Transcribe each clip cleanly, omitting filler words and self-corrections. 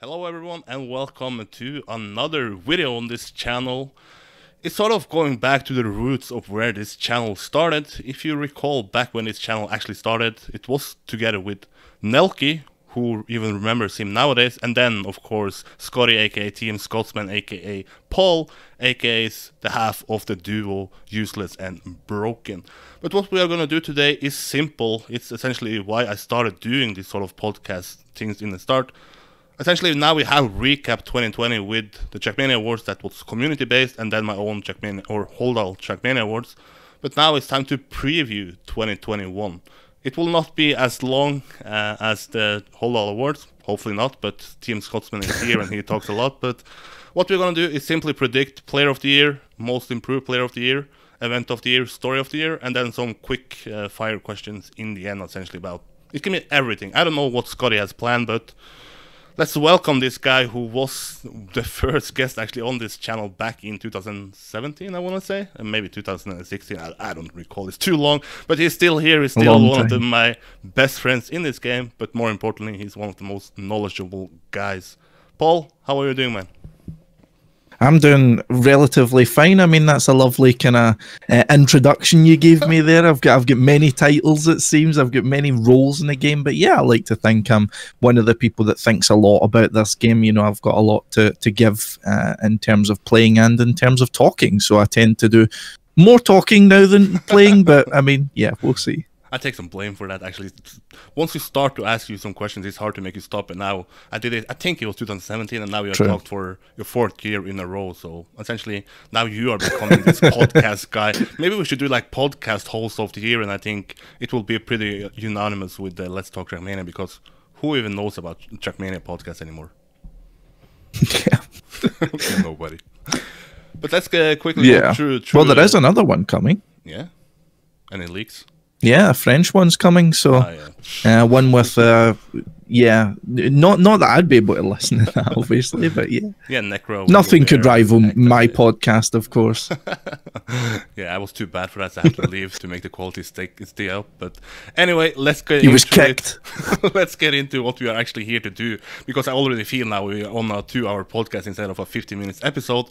Hello everyone and welcome to another video on this channel. It's sort of going back to the roots of where this channel started. If you recall back when this channel actually started, it was together with Nelky, who even remembers him nowadays, and then of course Scottie aka Team Scotsman aka Paul aka the half of the duo Useless and Broken. But what we are gonna do today is simple. It's essentially why I started doing this sort of podcast things in the start. Essentially, now we have recap 2020 with the Trackmania Awards that was community-based, and then my own Trackmania or Holdal Trackmania Awards. But now it's time to preview 2021. It will not be as long as the Holdal Awards, hopefully not, but Team Scotsman is here and he talks a lot. But what we're going to do is simply predict Player of the Year, Most Improved Player of the Year, Event of the Year, Story of the Year, and then some quick fire questions in the end, essentially about... It can be everything. I don't know what Scottie has planned, but... let's welcome this guy who was the first guest actually on this channel back in 2017, I want to say. And maybe 2016, I don't recall. It's too long, but he's still here. He's still one of my best friends in this game. But more importantly, he's one of the most knowledgeable guys. Paul, how are you doing, man? I'm doing relatively fine. I mean, that's a lovely kind of introduction you gave me there. I've got many titles, it seems. I've got many roles in the game. But yeah, I like to think I'm one of the people that thinks a lot about this game. You know, I've got a lot to give in terms of playing and in terms of talking. So I tend to do more talking now than playing. But I mean, yeah, we'll see. I take some blame for that, actually. Once you start to ask you some questions, it's hard to make you stop. And now I did it, I think it was 2017, and now you have talked for your 4th year in a row. So essentially, now you are becoming this podcast guy. Maybe we should do like podcast host of the year, and I think it will be pretty unanimous with the Let's Talk Trackmania, because who even knows about Trackmania podcast anymore? Yeah. Nobody. But let's quickly go through... Well, there is another one coming. Yeah? Any leaks? Yeah, a French one's coming, so one with not that I'd be able to listen to that, obviously, but yeah. Yeah, Necro. Nothing could rival my podcast, of course. Yeah, I was too bad for that, so I had to leave to make the quality stay up. But anyway, let's get into was kicked. Let's get into what we are actually here to do, because I already feel now we are on a 2-hour podcast instead of a 50-minute episode.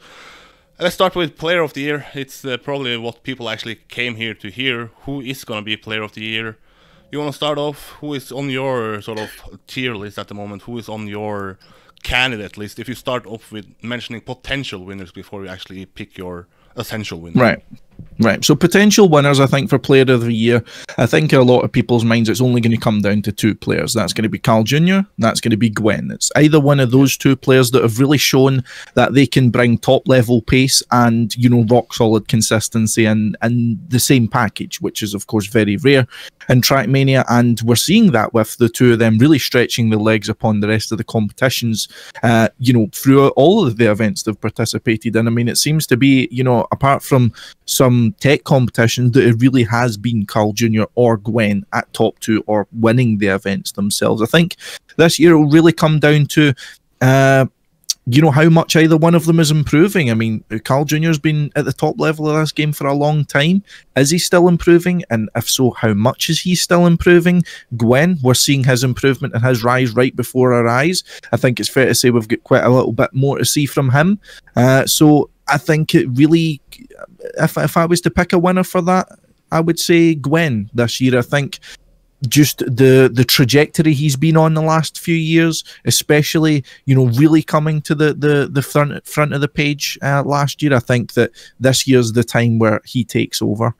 Let's start with Player of the Year. It's probably what people actually came here to hear. Who is going to be Player of the Year? You want to start off? Who is on your sort of tier list at the moment? Who is on your candidate list? If you start off with mentioning potential winners before you actually pick your essential winner. Right. So potential winners, I think, for Player of the Year, I think in a lot of people's minds it's only going to come down to 2 players. That's going to be Carl Jr., that's going to be Gwen. It's either one of those 2 players that have really shown that they can bring top-level pace and, you know, rock-solid consistency and the same package, which is, of course, very rare in Trackmania, and we're seeing that with the 2 of them really stretching the legs upon the rest of the competitions, you know, through all of the events they've participated in. I mean, it seems to be, you know, apart from some tech competitions, that it really has been Carl Jr. or Gwen at top 2 or winning the events themselves. I think this year will really come down to you know, how much either one of them is improving. I mean, Carl Jr. has been at the top level of this game for a long time. Is he still improving? And if so, how much is he still improving? Gwen, we're seeing his improvement and his rise right before our eyes. I think it's fair to say we've got quite a little bit more to see from him. So I think it really, if I was to pick a winner for that, I would say Gwen this year. I think just the trajectory he's been on the last few years, especially, you know, really coming to the front of the page last year. I think that this year's the time where he takes over.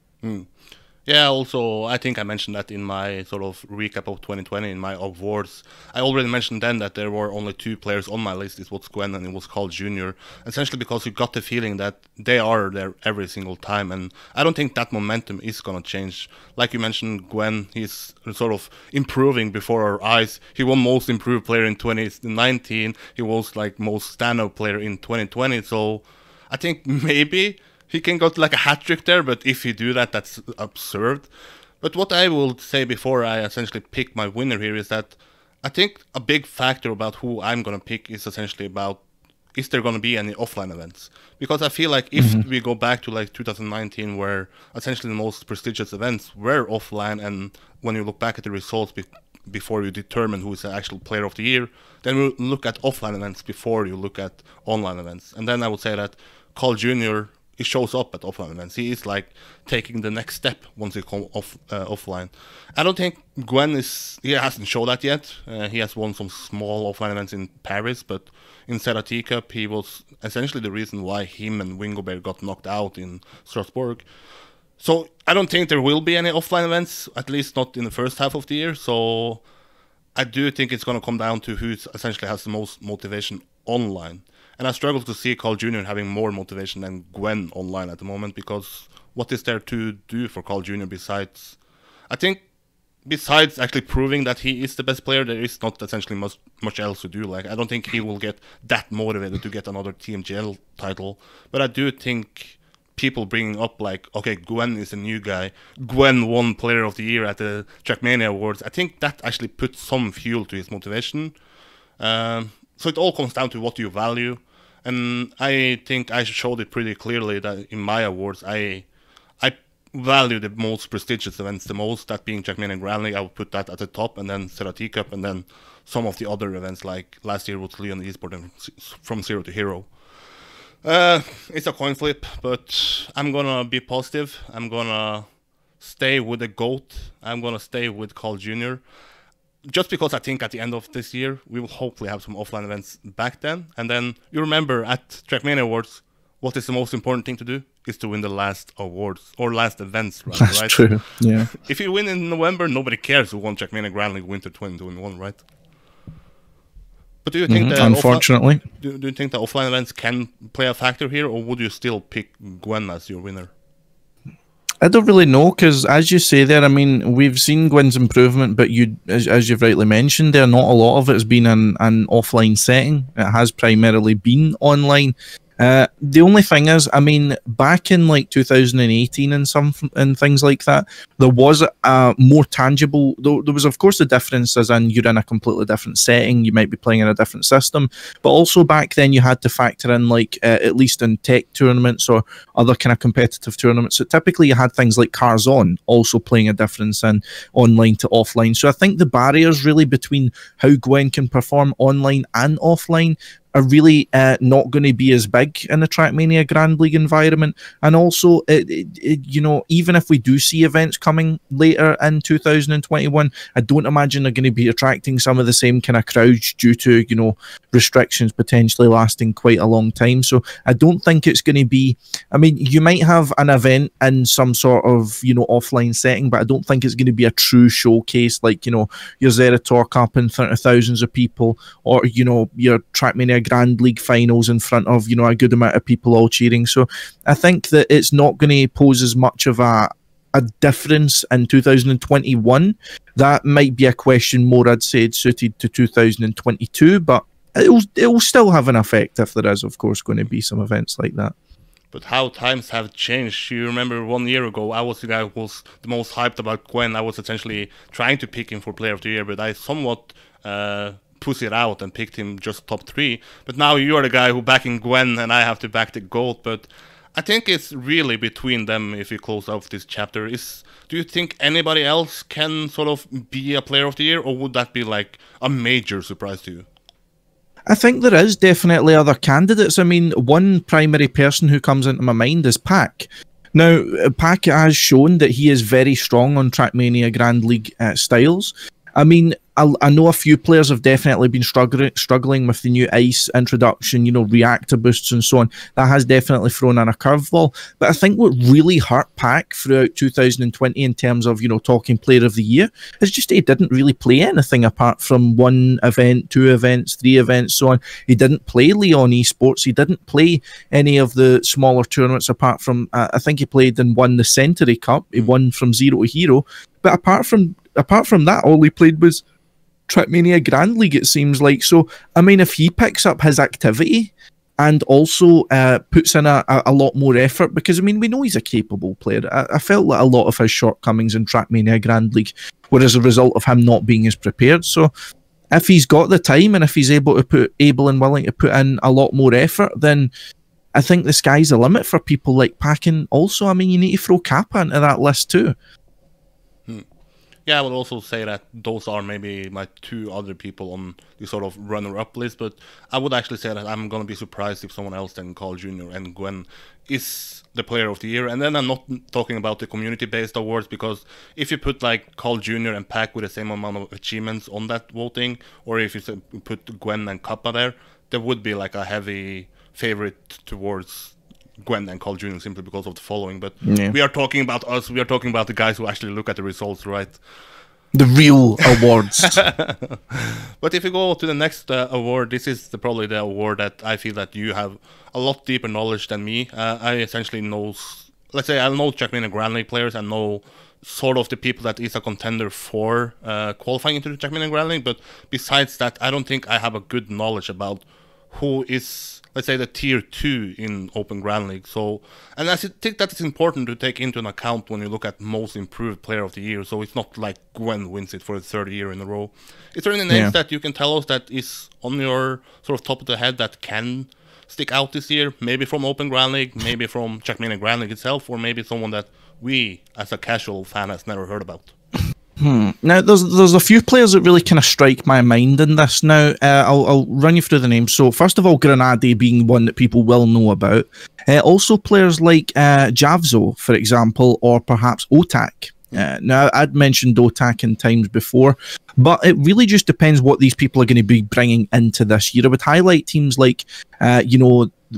Yeah, also, I think I mentioned that in my sort of recap of 2020, in my awards. I already mentioned then that there were only 2 players on my list. It was Gwen and it was Carl Jr. Essentially because you got the feeling that they are there every single time. And I don't think that momentum is going to change. Like you mentioned, Gwen, he's sort of improving before our eyes. He won Most Improved Player in 2019. He was like Most Standout Player in 2020. So I think maybe he can go to like a hat-trick there, but if he do that, that's absurd. But what I will say before I essentially pick my winner here is that I think a big factor about who I'm going to pick is essentially about, is there going to be any offline events? Because I feel like if we go back to like 2019, where essentially the most prestigious events were offline, and when you look back at the results before you determine who is the actual player of the year, then we'll look at offline events before you look at online events. And then I would say that Carl Jr., he shows up at offline events. He is like taking the next step once he comes offline. I don't think Gwen he hasn't shown that yet. He has won some small offline events in Paris, but in Serati Cup, he was essentially the reason why him and Wingobert got knocked out in Strasbourg. So I don't think there will be any offline events, at least not in the first half of the year. So I do think it's going to come down to who essentially has the most motivation online. And I struggle to see Carl Jr. having more motivation than Gwen online at the moment, because what is there to do for Carl Jr. besides actually proving that he is the best player? There is not essentially much else to do. Like, I don't think he will get that motivated to get another TMGL title, but I do think people bringing up like, okay, Gwen is a new guy, Gwen won Player of the Year at the Trackmania Awards, I think that actually puts some fuel to his motivation. So it all comes down to what you value, and I think I showed it pretty clearly that in my awards I value the most prestigious events the most, that being Trackmania Grand League. I would put that at the top, and then Serati Cup, and then some of the other events like last year was Leon Esport and From Zero to Hero. It's a coin flip, but I'm gonna be positive. I'm gonna stay with the GOAT. I'm gonna stay with Carl Jr. Just because I think at the end of this year we will hopefully have some offline events back then. And then you remember at Trackmania Awards, what is the most important thing to do is to win the last awards, or last events, rather, That's right? true, yeah. If you win in November, nobody cares who won Trackmania Grand League Winter 2021, right? But do you think that unfortunately, do you think the offline events can play a factor here, or would you still pick Gwen as your winner? I don't really know, because as you say there, I mean, we've seen Gwen's improvement, but as you've rightly mentioned there, not a lot of it has been in an offline setting. It has primarily been online. The only thing is, I mean, back in like 2018 and things like that, there was a more tangible. There was, of course, the difference as in you're in a completely different setting. You might be playing in a different system, but also back then you had to factor in like at least in tech tournaments or other kind of competitive tournaments. So typically you had things like Cars On also playing a difference in online to offline. So I think the barriers really between how Gwen can perform online and offline are really not going to be as big in the Trackmania Grand League environment. And also, you know, even if we do see events coming later in 2021, I don't imagine they're going to be attracting some of the same kind of crowds due to, you know, restrictions potentially lasting quite a long time. So I don't think it's going to be, I mean, you might have an event in some sort of, you know, offline setting, but I don't think it's going to be a true showcase like, you know, your Zerator Cup in front of thousands of people, or, you know, your Trackmania Grand League finals in front of, you know, a good amount of people all cheering. So I think that it's not going to pose as much of a difference in 2021. That might be a question more, I'd say, suited to 2022, but it'll still have an effect if there is, of course, going to be some events like that. But how times have changed. You remember 1 year ago, I was the guy who was the most hyped about Gwen. I was essentially trying to pick him for Player of the Year, but I somewhat pussied out and picked him just top 3. But now you are the guy who backing Gwen and I have to back the GOAT. But I think it's really between them if we close off this chapter. Do you think anybody else can sort of be a Player of the Year, or would that be like a major surprise to you? I think there is definitely other candidates. I mean, one primary person who comes into my mind is Pac. Now, Pac has shown that he is very strong on Trackmania Grand League styles. I mean, I know a few players have definitely been struggling with the new ice introduction, you know, reactor boosts and so on. That has definitely thrown in a curveball. But I think what really hurt Pac throughout 2020 in terms of, you know, talking Player of the Year is just he didn't really play anything apart from 1 event, 2 events, 3 events, so on. He didn't play Leon Esports. He didn't play any of the smaller tournaments apart from, I think he played and won the Century Cup. He won From Zero to Hero. But apart from that, all he played was Trackmania Grand League, it seems like. So, I mean, if he picks up his activity and also puts in a lot more effort, because, I mean, we know he's a capable player. I felt that a lot of his shortcomings in Trackmania Grand League were as a result of him not being as prepared. So, if he's got the time and if he's able and willing to put in a lot more effort, then I think the sky's the limit for people like Pac. And also, I mean, you need to throw Kappa into that list too. Yeah, I would also say that those are maybe my two other people on the sort of runner-up list, but I would actually say that I'm gonna be surprised if someone else than Carl Jr. and Gwen is the player of the year. And then I'm not talking about the community-based awards, because if you put like Carl Jr. and Pac with the same amount of achievements on that voting, or if you put Gwen and Kappa there would be like a heavy favorite towards Gwen and Carl Jr. simply because of the following. But we are talking about us. We are talking about the guys who actually look at the results, right? The real awards. But if you go to the next award, this is probably the award that I feel that you have a lot deeper knowledge than me. I essentially know, let's say, I know Trackmania Grand League players. I know sort of the people that is a contender for qualifying into the Trackmania Grand League. But besides that, I don't think I have a good knowledge about who is, let's say, the tier 2 in Open Grand League. So, and I think that is important to take into account when you look at most improved player of the year. So it's not like Gwen wins it for the third year in a row. Is there any names that you can tell us that is on your sort of top of the head that can stick out this year? Maybe from Open Grand League, maybe from Trackmania Grand League itself, or maybe someone that we, as a casual fan, has never heard about? Now, there's a few players that really kind of strike my mind in this. Now, I'll run you through the names. So, first of all, Grenade being one that people will know about. Also, players like Javzo, for example, or perhaps Otak. Now, I'd mentioned Otak in times before, but it really just depends what these people are going to be bringing into this year. I would highlight teams like,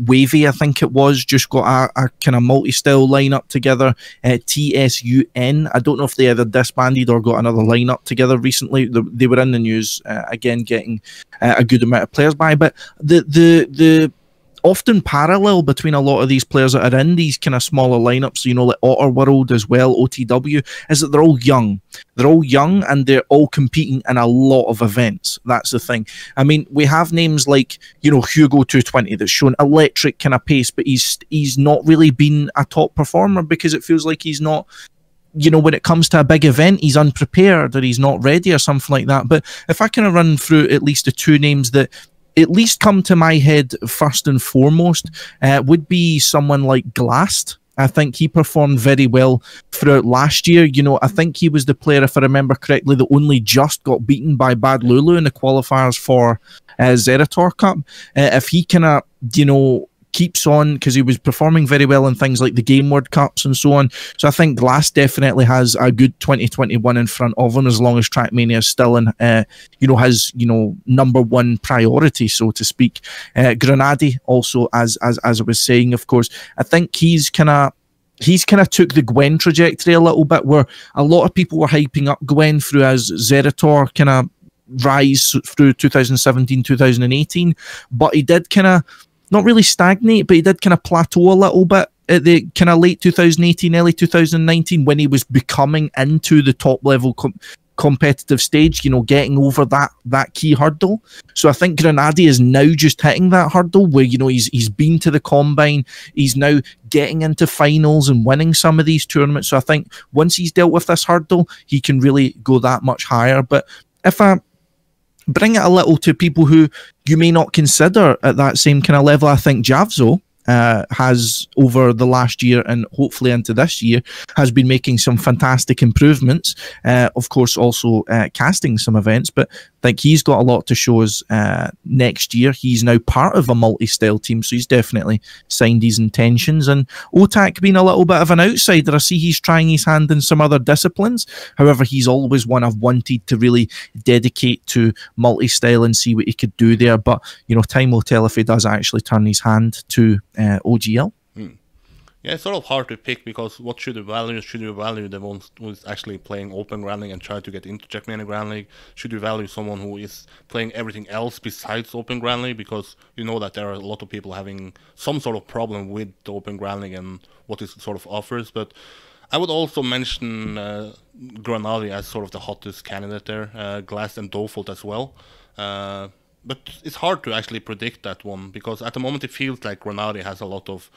Wavy, I think it was, just got a kind of multi-style lineup together. TSUN, I don't know if they either disbanded or got another lineup together recently. They were in the news, again, getting a good amount of players by. But the often parallel between a lot of these players that are in these kind of smaller lineups, like Otter World as well, OTW, is that they're all young. They're all young and they're all competing in a lot of events. That's the thing. I mean, we have names like, Hugo 220 that's shown electric kind of pace, but he's not really been a top performer because it feels like he's not, when it comes to a big event, he's unprepared or he's not ready or something like that. But if I kind of run through at least the two names that at least come to my head first and foremost, would be someone like Glast. I think he performed very well throughout last year. I think he was the player, if I remember correctly, that only just got beaten by Bad Lulu in the qualifiers for Zerator Cup. If he kind of, keeps on, because he was performing very well in things like the Game World Cups and so on. So I think Glass definitely has a good 2021 in front of him, as long as Trackmania is still in, has, number one priority, so to speak. Grenade also, as I was saying, of course, I think he's kind of took the Gwen trajectory a little bit, where a lot of people were hyping up Gwen through as Zerator kind of rise through 2017, 2018, but he did kind of not really stagnate, but he did kind of plateau a little bit at the kind of late 2018, early 2019, when he was becoming into the top level competitive stage, getting over that key hurdle. So I think Grenade is now just hitting that hurdle where, he's been to the Combine, he's now getting into finals and winning some of these tournaments. So I think once he's dealt with this hurdle, he can really go that much higher. But if I bring it a little to people who you may not consider at that same kind of level, I think Javzo has, over the last year and hopefully into this year, has been making some fantastic improvements. Of course, also casting some events, but I think he's got a lot to show us next year. He's now part of a multi-style team, so he's definitely signed his intentions. And Otak being a little bit of an outsider, I see he's trying his hand in some other disciplines. However, he's always one I've wanted to really dedicate to multi-style and see what he could do there. But, time will tell if he does actually turn his hand to OGL. Yeah, it's sort of hard to pick, because what should you value? Should you value the one who's actually playing Open Grand League and try to get into Trackmania Grand League? Should you value someone who is playing everything else besides Open Grand League? Because you know that there are a lot of people having some sort of problem with the Open Grand League and what it sort of offers. But I would also mention Grenade as sort of the hottest candidate there, Glass and Dofold as well. But it's hard to actually predict that one, because at the moment it feels like Grenade has a lot of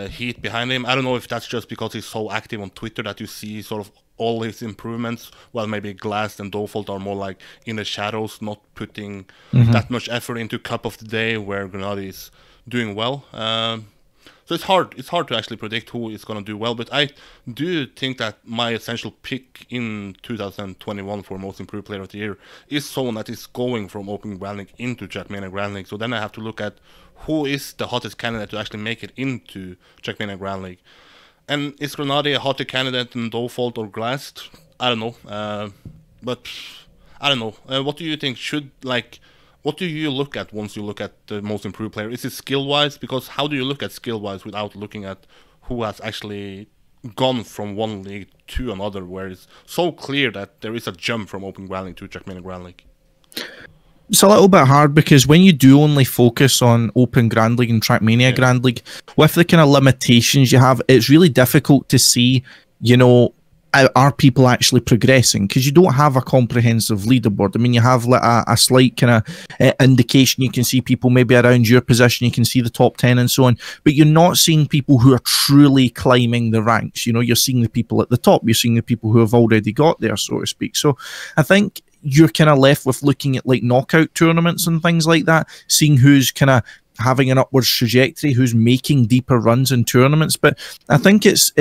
heat behind him. I don't know if that's just because he's so active on Twitter that you see sort of all his improvements, while maybe Glass and Dofold are more like in the shadows, not putting that much effort into Cup of the Day, where Grenade is doing well. So it's hard to actually predict who is going to do well, but I do think that my essential pick in 2021 for most improved player of the year is someone that is going from Open Grand League into Trackmania Grand League. So then I have to look at who is the hottest candidate to actually make it into Trackmania Grand League. And is Grenade a hotter candidate than Default or Glast? I don't know. But I don't know. What do you think what do you look at once you look at the most improved player? Is it skill-wise? Because how do you look at skill-wise without looking at who has actually gone from one league to another, where it's so clear that there is a jump from Open Grand League to Trackmania Grand League? It's a little bit hard because when you do only focus on Open Grand League and Trackmania Grand League, with the kind of limitations you have, it's really difficult to see, are people actually progressing, because you don't have a comprehensive leaderboard. I mean, you have a slight kind of indication. You can see people maybe around your position, you can see the top 10 and so on, but you're not seeing people who are truly climbing the ranks. You're seeing the people at the top, you're seeing the people who have already got there, so to speak. So I think you're kind of left with looking at like knockout tournaments and things like that, seeing who's kind of having an upwards trajectory, who's making deeper runs in tournaments. But I think it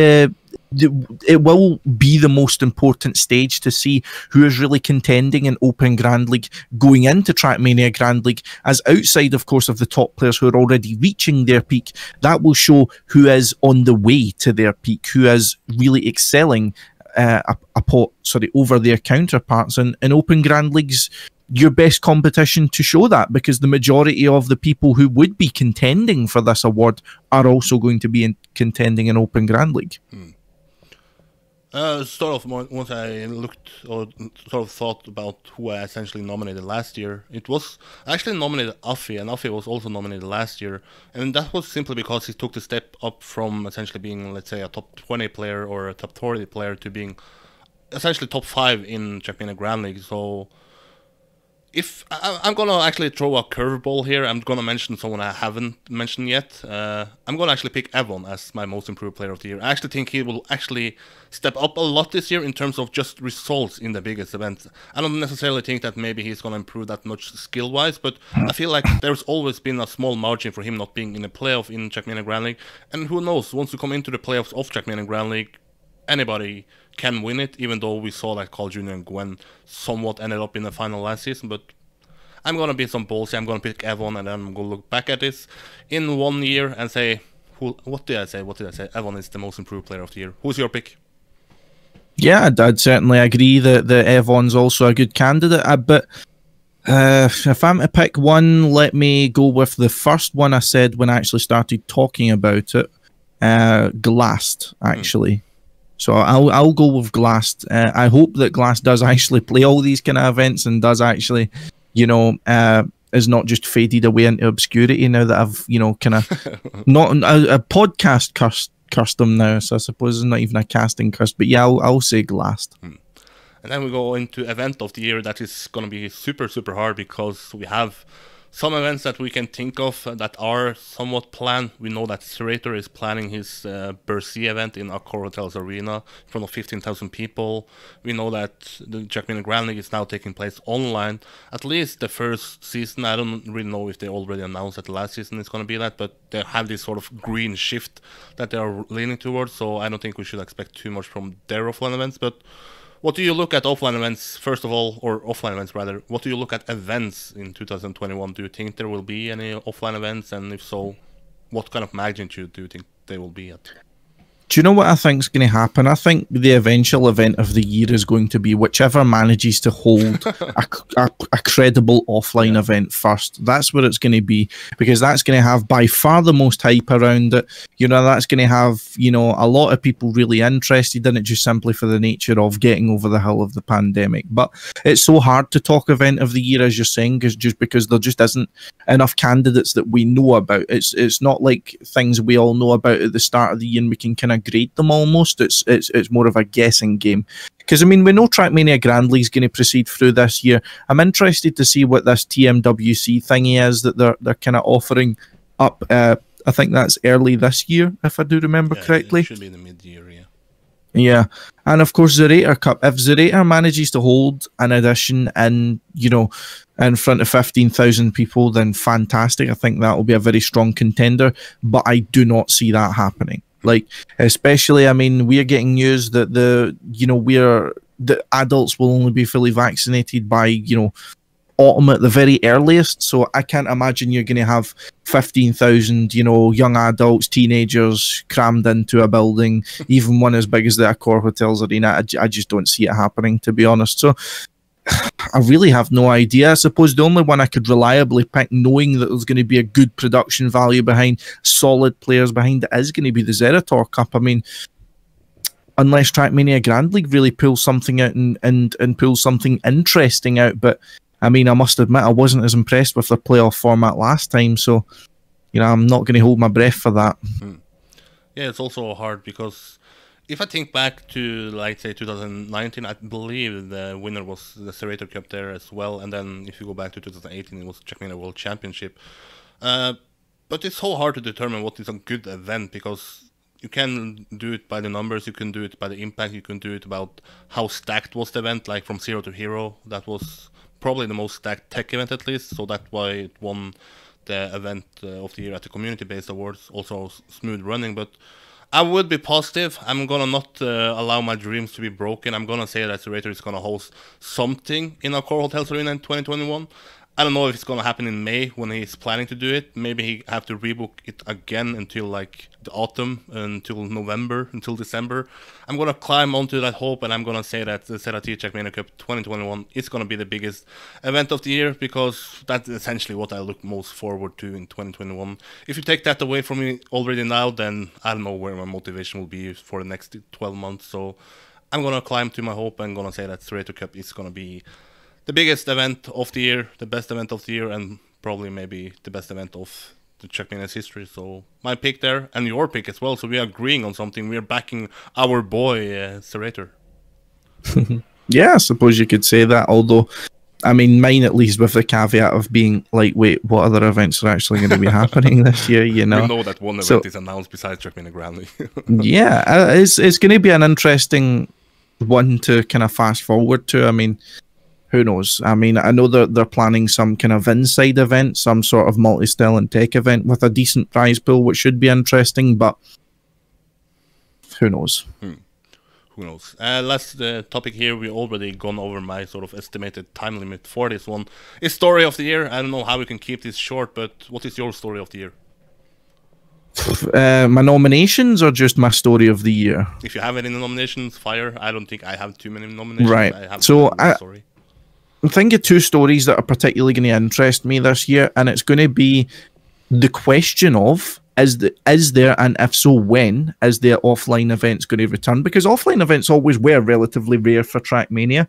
will be the most important stage to see who is really contending in Open Grand League going into Trackmania Grand League, as outside, of course, of the top players who are already reaching their peak. That will show who is on the way to their peak, who is really excelling over their counterparts. And in Open Grand Leagues, your best competition to show that, because the majority of the people who would be contending for this award are also going to be contending in Open Grand League. Once I looked or sort of thought about who I essentially nominated last year, it was I actually nominated Afi, and Afi was also nominated last year, and that was simply because he took the step up from essentially being, let's say, a top 20 player or a top 30 player to being essentially top 5 in Trackmania Grand League. So if I'm gonna actually throw a curveball here, I'm gonna mention someone I haven't mentioned yet. I'm gonna actually pick Evon as my most improved player of the year. I actually think he will actually step up a lot this year in terms of just results in the biggest events. I don't necessarily think that maybe he's gonna improve that much skill-wise, but I feel like there's always been a small margin for him not being in a playoff in Trackmania Grand League. And who knows, once you come into the playoffs of Trackmania Grand League, anybody can win it, even though we saw that Carl Jr. and Gwen somewhat ended up in the final last season. But I'm going to be some ballsy. I'm going to pick Evon, and then I'm going to look back at this in 1 year and say, what did I say? Evon is the most improved player of the year. Who's your pick? Yeah, I'd certainly agree that Evon's also a good candidate. But if I'm to pick one, let me go with the first one I said when I actually started talking about it. Glast, actually. So I'll go with Glast. I hope that Glast does actually play all these kind of events and does actually, is not just faded away into obscurity now that I've, kind of not a podcast cursed him now. So I suppose it's not even a casting curse. But yeah, I'll say Glast. And then we go into event of the year that is going to be super, super hard, because we have some events that we can think of that are somewhat planned. We know that Serator is planning his Bercy event in Accor Hotels Arena in front of 15,000 people. We know that the Trackmania Grand League is now taking place online. At least the first season, I don't really know if they already announced that the last season is going to be that, but they have this sort of green shift that they are leaning towards, so I don't think we should expect too much from their offline events. But what do you look at offline events, first of all, or offline events rather? What do you look at events in 2021? Do you think there will be any offline events? And if so, what kind of magnitude do you think they will be at? Do you know what I think is going to happen? I think the eventual event of the year is going to be whichever manages to hold a credible offline event first. That's what it's going to be, because that's going to have by far the most hype around it. That's going to have, a lot of people really interested in it, just simply for the nature of getting over the hill of the pandemic. But it's so hard to talk event of the year, as you're saying, just because there just isn't enough candidates that we know about. It's not like things we all know about at the start of the year and we can kind of grade them almost. It's more of a guessing game, because we know Trackmania Grand League is going to proceed through this year. I'm interested to see what this TMWC thingy is that they're kind of offering up. I think that's early this year, if I do remember correctly. It should be the mid-year, yeah. And of course, Zerator Cup. If Zerator manages to hold an edition in, in front of 15,000 people, then fantastic. I think that will be a very strong contender, but I do not see that happening. Like, especially, I mean, we are getting news that the adults will only be fully vaccinated by, autumn at the very earliest. So I can't imagine you're going to have 15,000, young adults, teenagers crammed into a building, even one as big as the Accor Hotels Arena. I just don't see it happening, to be honest. So I really have no idea. I suppose the only one I could reliably pick, knowing that there's going to be a good production value behind, solid players behind it, is going to be the Zerator Cup. I mean, unless Trackmania Grand League really pulls something out and pulls something interesting out. But I mean, I must admit, I wasn't as impressed with the playoff format last time. So, I'm not going to hold my breath for that. Yeah, it's also hard because if I think back to, like, say, 2019, I believe the winner was the Zerator Cup there as well. And then if you go back to 2018, it was Trackmania World Championship. But it's so hard to determine what is a good event because you can do it by the numbers, you can do it by the impact, you can do it about how stacked was the event, like from Zero to Hero. That was probably the most stacked tech event, at least, so that's why it won the event of the year at the community-based awards. Also smooth running, but I would be positive. I'm gonna not allow my dreams to be broken. I'm gonna say that Zerator is gonna host something in Accor Hotels Arena in 2021. I don't know if it's gonna happen in May when he's planning to do it. Maybe he have to rebook it again until like the autumn, until November, until December. I'm gonna climb onto that hope, and I'm gonna say that the Zerator Trackmania Cup 2021 is gonna be the biggest event of the year because that's essentially what I look most forward to in 2021. If you take that away from me already now, then I don't know where my motivation will be for the next 12 months. So I'm gonna climb to my hope and gonna say that Zerator Cup is gonna be the biggest event of the year, the best event of the year, and probably maybe the best event of the Trackmania's history. So my pick there, and your pick as well. So we are agreeing on something. We are backing our boy, Zerator. Yeah, I suppose you could say that. Although, I mean, mine at least with the caveat of being like, wait, what other events are actually going to be happening this year? We know that one event is announced besides Trackmania Grand League. Yeah, it's going to be an interesting one to kind of fast forward to. I mean, who knows? I mean, I know they're planning some kind of inside event, some sort of multi-style and tech event with a decent prize pool, which should be interesting, but who knows? Who knows? Last topic here, we already gone over my sort of estimated time limit for this one. It's story of the year. I don't know how we can keep this short, but what is your story of the year? My nominations or just my story of the year? If you have any nominations, fire. I don't think I have too many nominations. Right. I have so story. I'm thinking two stories that are particularly going to interest me this year, and it's going to be the question of is there, and if so, when is their offline events going to return? Because offline events always were relatively rare for Trackmania.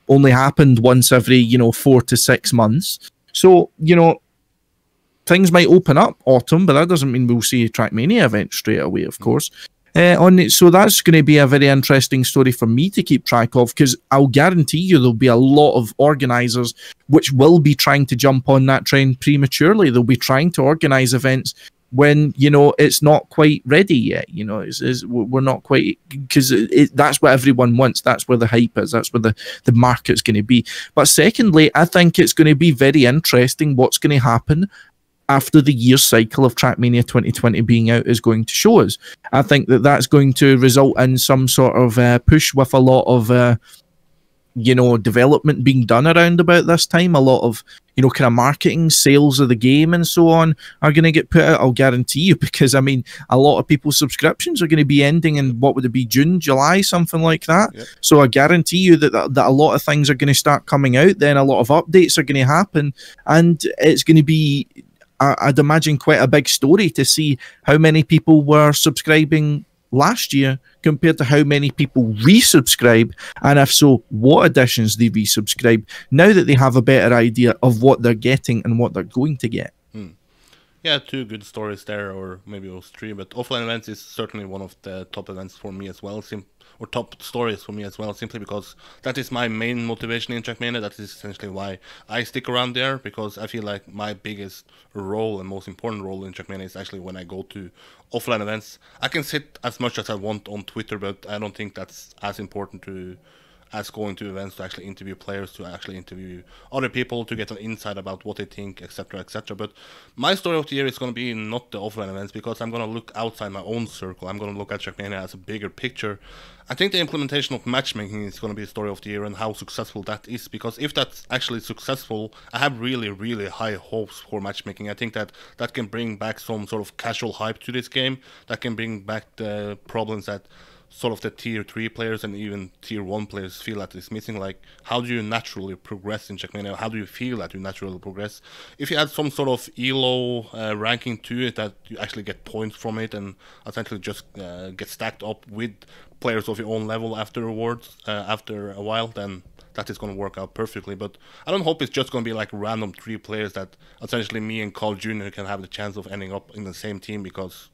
Only happened once every 4 to 6 months. So things might open up autumn, but that doesn't mean we'll see a Trackmania event straight away, of course. So that's going to be a very interesting story for me to keep track of, because I'll guarantee you there'll be a lot of organisers which will be trying to jump on that trend prematurely. They'll be trying to organise events when it's not quite ready yet. We're not quite, because that's what everyone wants. That's where the hype is. That's where the market's going to be. But secondly, I think it's going to be very interesting what's going to happen after the year cycle of Trackmania 2020 being out is going to show us. I think that's going to result in some sort of push with a lot of development being done around about this time. A lot of kind of marketing, sales of the game and so on are going to get put out, I'll guarantee you, because I mean a lot of people's subscriptions are going to be ending in, what would it be, June, July, something like that. Yep. So I guarantee you that a lot of things are going to start coming out, then a lot of updates are going to happen, and it's going to be, I'd imagine, quite a big story to see how many people were subscribing last year compared to how many people resubscribe, and if so, what editions they resubscribe, now that they have a better idea of what they're getting and what they're going to get. Yeah, two good stories there, or maybe it was three, but offline events is certainly one of the top events for me as well, or top stories for me as well, simply because that is my main motivation in Trackmania. That is essentially why I stick around there, because I feel like my biggest role and most important role in Trackmania is actually when I go to offline events. I can sit as much as I want on Twitter, but I don't think that's as important to as going to events to actually interview players, to actually interview other people, to get an insight about what they think, etc., etc. But my story of the year is going to be not the offline events, because I'm going to look outside my own circle. I'm going to look at Trackmania as a bigger picture. I think the implementation of matchmaking is going to be the story of the year, and how successful that is, because if that's actually successful, I have really, really high hopes for matchmaking. I think that that can bring back some sort of casual hype to this game, that can bring back the problems that sort of the tier 3 players and even tier 1 players feel that is missing. Like, how do you naturally progress in Trackmania? How do you feel that you naturally progress? If you add some sort of ELO ranking to it, that you actually get points from it and essentially just get stacked up with players of your own level afterwards, after a while, then that is going to work out perfectly. But I don't hope it's just going to be like random 3 players that essentially me and Carl Jr. can have the chance of ending up in the same team, because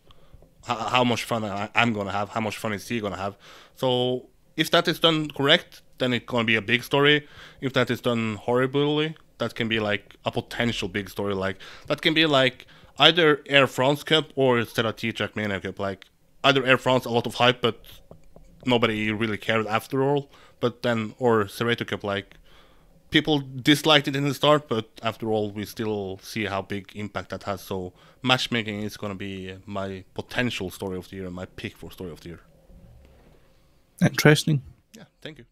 how much fun I'm going to have, how much fun is he going to have. So if that is done correct, then it's going to be a big story. If that is done horribly, that can be like a potential big story. Like, that can be like either Air France Cup or Serati Trackmania Cup. Like, either Air France, a lot of hype, but nobody really cared after all. But then, or Serrato Cup, like, people disliked it in the start, but after all, we still see how big impact that has. So matchmaking is going to be my potential story of the year, and my pick for story of the year. Interesting. Yeah, thank you.